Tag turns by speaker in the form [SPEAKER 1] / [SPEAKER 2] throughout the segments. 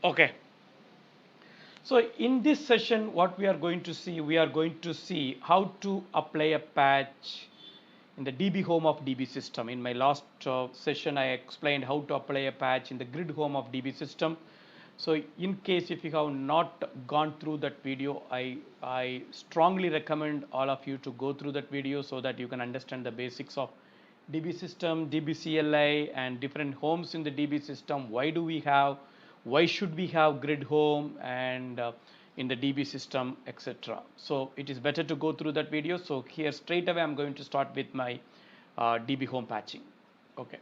[SPEAKER 1] Okay. So in this session, what we are going to see how to apply a patch in the DB home of DB system. In my last session, I explained how to apply a patch in the grid home of DB system. So in case if you have not gone through that video, I strongly recommend all of you to go through that video so that you can understand the basics of DB system, DB CLI, and different homes in the DB system. Why should we have grid home and in the DB system, etc. So it is better to go through that video. So here straight away I'm going to start with my DB home patching. Okay.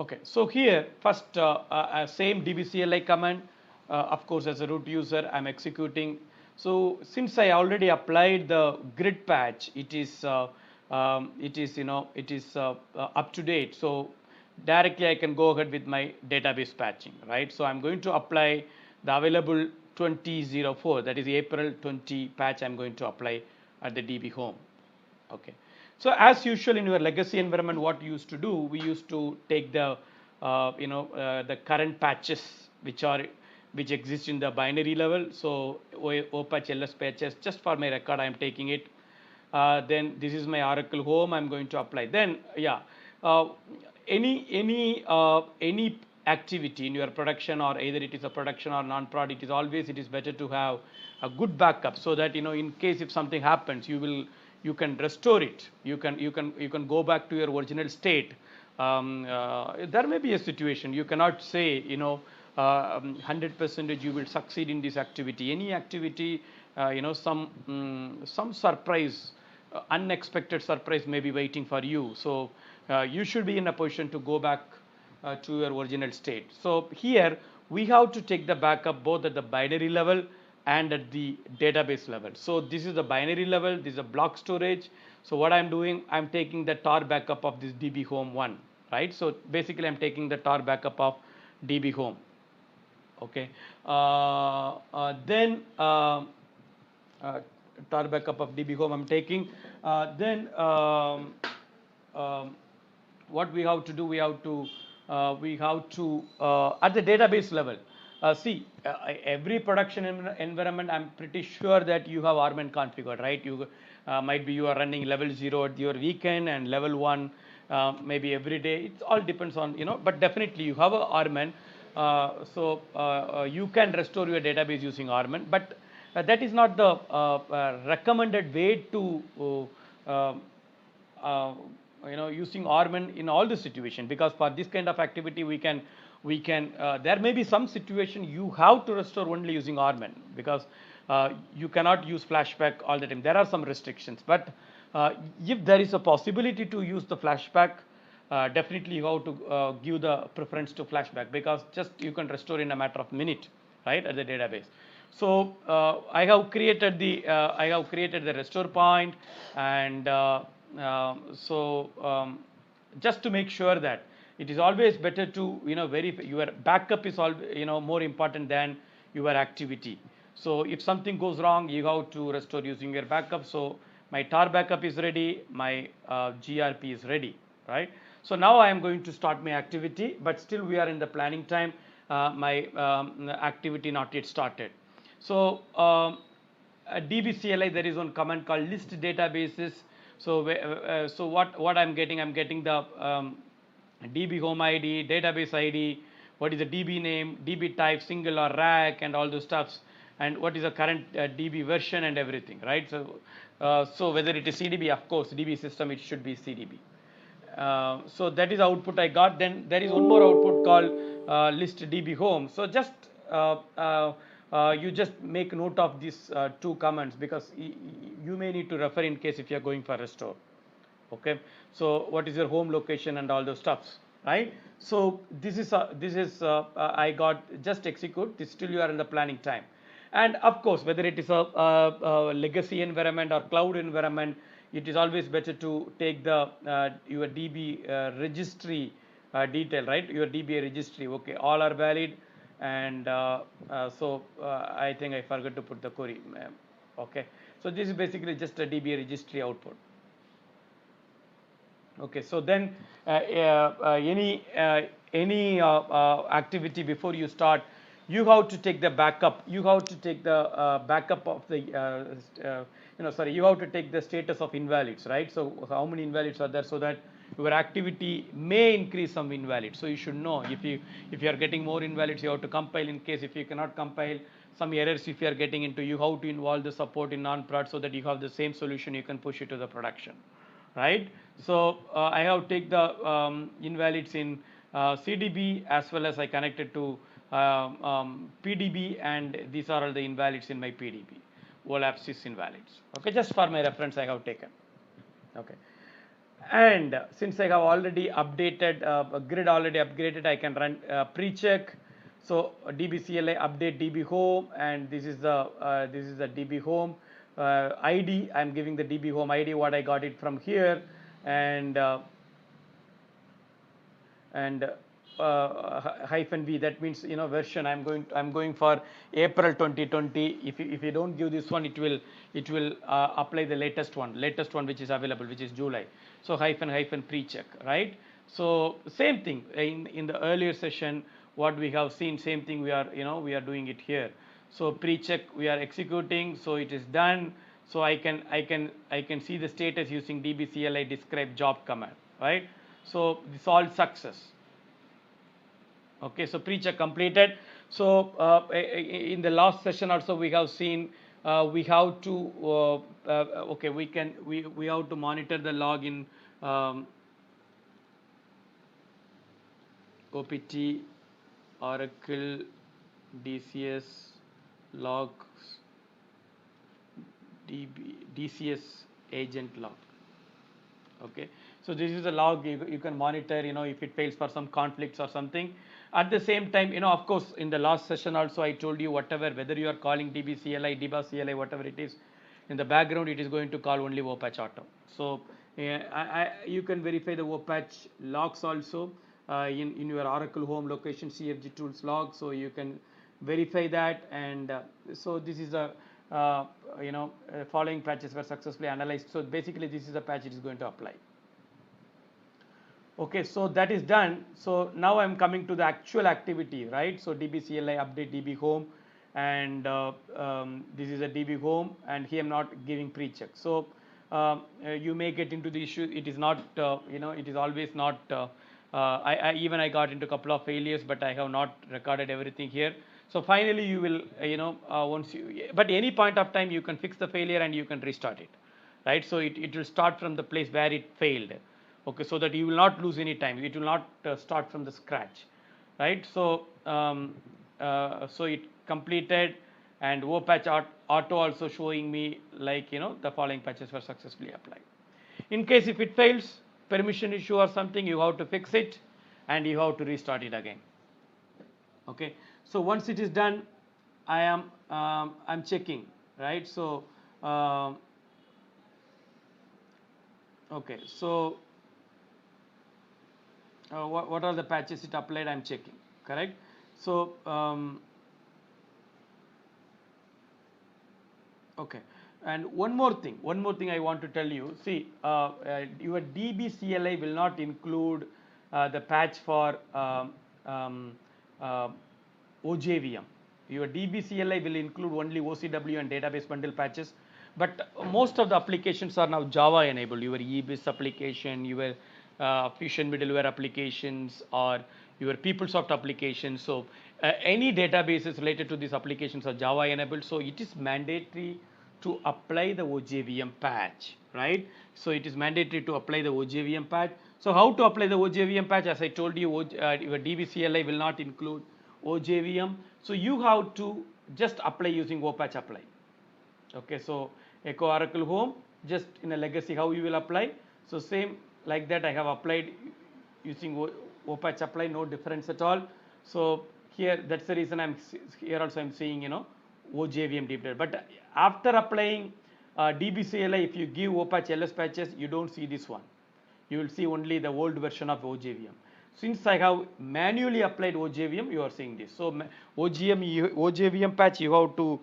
[SPEAKER 1] Okay, so here first same DBCLI command, of course as a root user I'm executing. So since I already applied the grid patch, it is up to date. So directly I can go ahead with my database patching, right? So I'm going to apply the available 2004, that is April 20 patch I'm going to apply at the DB home. Okay. So as usual in your legacy environment, what you used to do, we used to take the the current patches which exist in the binary level. So opatch ls patches, just for my record I am taking it. Then this is my Oracle home, I'm going to apply. Then any activity in your production, or either it is a production or non-prod, it is better to have a good backup, so that in case if something happens, you can restore it. You can go back to your original state. There may be a situation you cannot say 100% you will succeed in this activity. Any activity, some surprise, unexpected surprise may be waiting for you. So you should be in a position to go back to your original state. So here we have to take the backup both at the binary level and at the database level. So this is the binary level, this is a block storage. So what I'm doing, I'm taking the tar backup of this DB home 1, right? So basically I'm taking the tar backup of DB home. Okay. Then tar backup of DB home I'm taking. Then what we have to do, we have to at the database level, every production environment, I'm pretty sure that you have Armen configured, right? Might be you are running level 0 at your weekend and level 1 maybe every day. It all depends on, but definitely you have a Armen. You can restore your database using Armen, but that is not the recommended way to using Armen in all the situation, because for this kind of activity we can there may be some situation you have to restore only using Armen, because you cannot use flashback all the time. There are some restrictions, but if there is a possibility to use the flashback, definitely you have to give the preference to flashback, because just you can restore in a matter of minute, right, at the database. So I have created the restore point, and just to make sure that it is always better to verify your backup is more important than your activity. So if something goes wrong, you have to restore using your backup. So my tar backup is ready, my GRP is ready, right? So now I am going to start my activity, but still we are in the planning time. My activity not yet started. So DBCLI, there is one command called list databases. So what I'm getting the DB home ID, database ID, what is the DB name, DB type, single or rack, and all those stuffs, and what is the current DB version and everything, right? So whether it is CDB, of course, DB system, it should be CDB. So that is the output I got. Then there is one more output called list DB home. So just you just make note of these two commands, because you may need to refer in case if you are going for restore. Okay, so what is your home location and all those stuffs, right? So this is I got just execute this. Still you are in the planning time, and of course whether it is a legacy environment or cloud environment, it is always better to take the your DB registry detail, right? Your DBA registry. Okay, all are valid, and I think I forgot to put the query. Okay, so this is basically just a DBA registry output. Okay, so then any activity before you start, you have to take the backup. You have to take the backup of the sorry, you have to take the status of invalids, right? So how many invalids are there, so that your activity may increase some invalids. So you should know, if you are getting more invalids, you have to compile. In case if you cannot compile, some errors if you are getting into, you have to involve the support in non-prod, so that you have the same solution, you can push it to the production, right? So I have take the invalids in CDB, as well as I connected to PDB, and these are all the invalids in my PDB, OLAP sys invalids. Okay, just for my reference I have taken. Okay, and since I have already updated grid already upgraded, I can run pre-check. So DBCLI update DB home, and this is the DB home ID. I'm giving the DB home ID, what I got it from here, and hyphen V, that means version. I'm going for April 2020. If you don't give this one, it will apply the latest one which is available, which is July. So hyphen pre-check, right? So same thing in the earlier session, what we have seen, same thing we are doing it here. So pre-check we are executing, so it is done. So I can see the status using dbcli describe job command, right? So this all success. Okay, so pre-check completed. So in the last session also we have seen we have to okay, we have to monitor the log in OPT Oracle DCS log DCS agent log. Okay, so this is a log you can monitor, if it fails for some conflicts or something. At the same time, of course, in the last session also I told you, whether you are calling DBCLI, DBACLI, whatever it is, in the background it is going to call only OPatch auto. So you can verify the OPatch logs also in your Oracle home location CFG tools log, so you can verify that. And so this is a following patches were successfully analyzed. So basically this is a patch it is going to apply. Okay, so that is done. So now I'm coming to the actual activity, right? So DBCLI update DB home, and this is a DB home, and here I'm not giving pre-check. So you may get into the issue. It is not, it is always not. I got into a couple of failures, but I have not recorded everything here. So finally you will, once you, but any point of time you can fix the failure and you can restart it, right? So it will start from the place where it failed. Okay, so that you will not lose any time. It will not start from the scratch, right? So so it completed, and OPatch auto also showing me like the following patches were successfully applied. In case if it fails, permission issue or something, you have to fix it and you have to restart it again. Okay, so once it is done, I'm checking, right? So okay, so what are the patches it applied, I'm checking, correct? So okay, and one more thing I want to tell you. See, your DBCLI will not include the patch for OJVM. Your DBCLI will include only OCW and database bundle patches, but most of the applications are now Java enabled. Your EBIS application, your Fusion middleware applications, or your PeopleSoft applications. So any databases related to these applications are Java enabled. So it is mandatory to apply the OJVM patch, right? So it is mandatory to apply the OJVM patch. So how to apply the OJVM patch? As I told you, your DBCLI will not include OJVM. So you have to just apply using OPatch apply. Okay, so Echo Oracle Home, just in a legacy, how you will apply. So same like that I have applied using OPatch apply, no difference at all. So here, that's the reason I'm seeing OJVM deep dive. But after applying DBCLI, if you give OPatch LS patches, you don't see this one. You will see only the old version of OJVM. Since I have manually applied OJVM, you are seeing this. So OJVM patch, you have to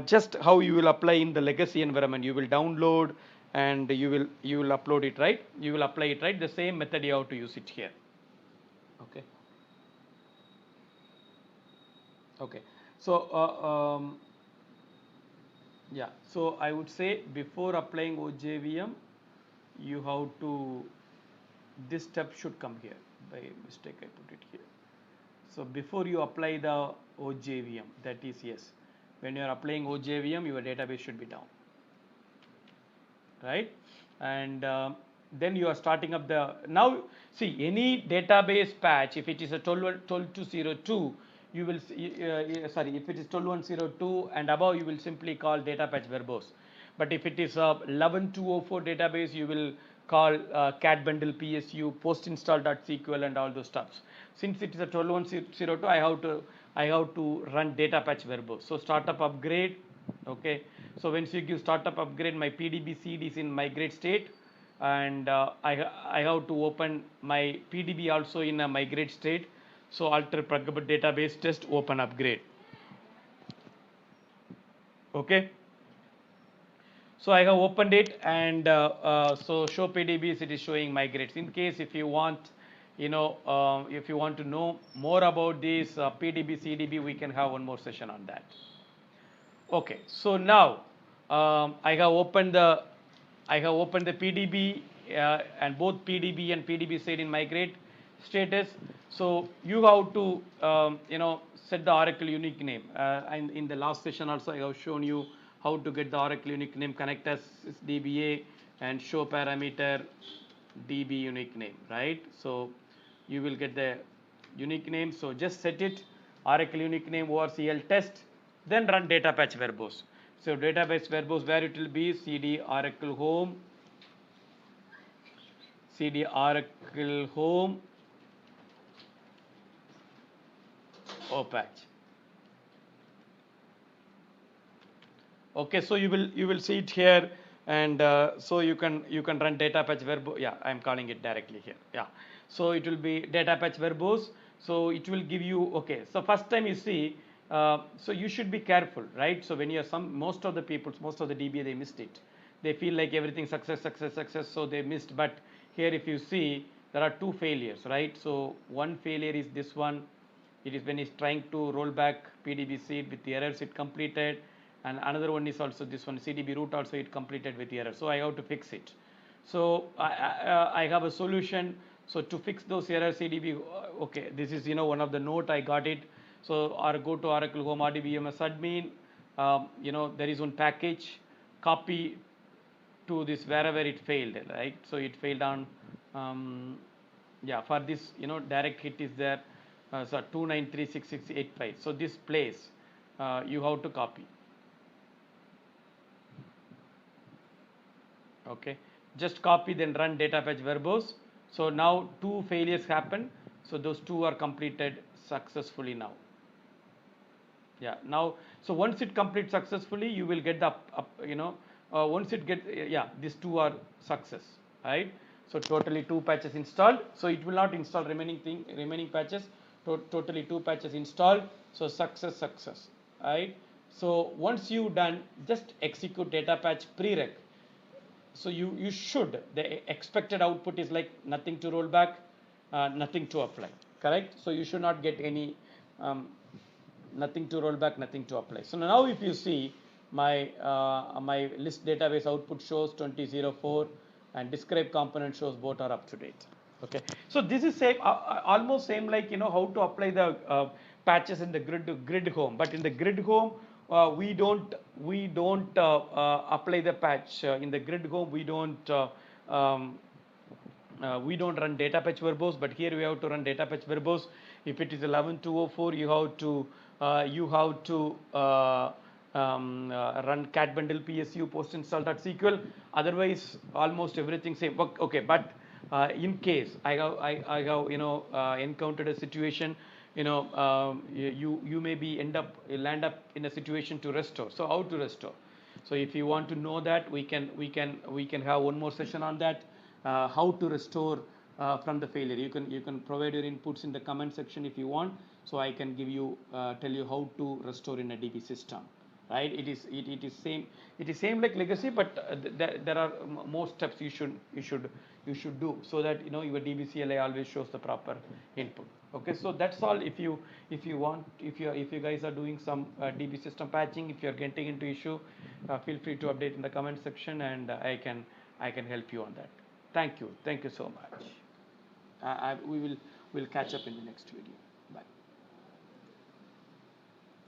[SPEAKER 1] just how you will apply in the legacy environment. You will download and you will upload it, right? You will apply it, right? The same method you have to use it here. Okay. Okay. So yeah. So I would say before applying OJVM, you have to, this step should come here. By mistake I put it here. So before you apply the OJVM, that is yes. When you are applying OJVM, your database should be down, right? And then you are starting up the, now see, any database patch, if it is a 12202, you will sorry, if it is 12102 and above, you will simply call data patch verbose. But if it is a 11204 database, you will call cat bundle psu post install.sql and all those stuffs. Since it is a 12102, I have to run data patch verbose. So startup upgrade. Okay, so once you give startup upgrade, my PDB seed is in migrate state, and I have to open my PDB also in a migrate state. So alter pluggable database test open upgrade. Okay. So I have opened it, and so show PDBs, it is showing migrates. In case if you want, if you want to know more about this PDB CDB, we can have one more session on that. Okay, so now I have opened the PDB, and both PDB and PDB stayed in migrate status. So you have to set the Oracle unique name. And in the last session also I have shown you how to get the Oracle unique name, connect as DBA and show parameter DB unique name, right? So you will get the unique name. So just set it Oracle unique name ORCL test, then run data patch verbose. So database verbose, where it will be cd oracle home opatch. Okay, so you will see it here, and so you can run data patch verbose. Yeah, I am calling it directly here. Yeah, so it will be data patch verbose. So it will give you, okay, so first time you see, so you should be careful, right? So when you are most of the DBA, they missed it. They feel like everything success, so they missed. But here if you see, there are two failures, right? So one failure is this one. It is when it's trying to roll back PDB seed with the errors it completed, and another one is also this one, CDB root also it completed with error. So I have to fix it. So I have a solution. So to fix those errors, CDB, okay, this is one of the note I got it. So go to Oracle Home RDBMS admin. There is one package, copy to this wherever it failed, right? So it failed on yeah, for this direct hit is there, so 2936685. So this place you have to copy. Okay, just copy, then run data patch verbose. So now two failures happen, so those two are completed successfully now. Yeah, now so once it completes successfully, you will get the once it gets, yeah, these two are success, right? So totally two patches installed. So it will not install remaining patches. Totally two patches installed. So success, right? So once you done, just execute data patch prereq. So you should, the expected output is like nothing to roll back, nothing to apply, correct? So you should not get any nothing to roll back, nothing to apply. So now if you see my my list database output shows 2004 and describe component shows both are up to date. Okay, so this is same, almost same like how to apply the patches in the grid home, but in the grid home we don't apply the patch in the grid home. We don't run data patch verbose, but here we have to run data patch verbose. If it is 11204, you have to run cat bundle psu post install.sql. Otherwise, almost everything same. Okay, but in case I have encountered a situation, you may land up in a situation to restore. So how to restore? So if you want to know that, we can have one more session on that. How to restore from the failure. You can provide your inputs in the comment section if you want. So I can give you tell you how to restore in a DB system. right? It is same, it is same like legacy, but there are more steps you should do, so that you know your DBCLI always shows the proper input. Okay, so that's all. If you want, if you guys are doing some DB system patching, if you are getting into issue, feel free to update in the comment section, and I can help you on that. Thank you so much. We will catch up in the next video. Bye.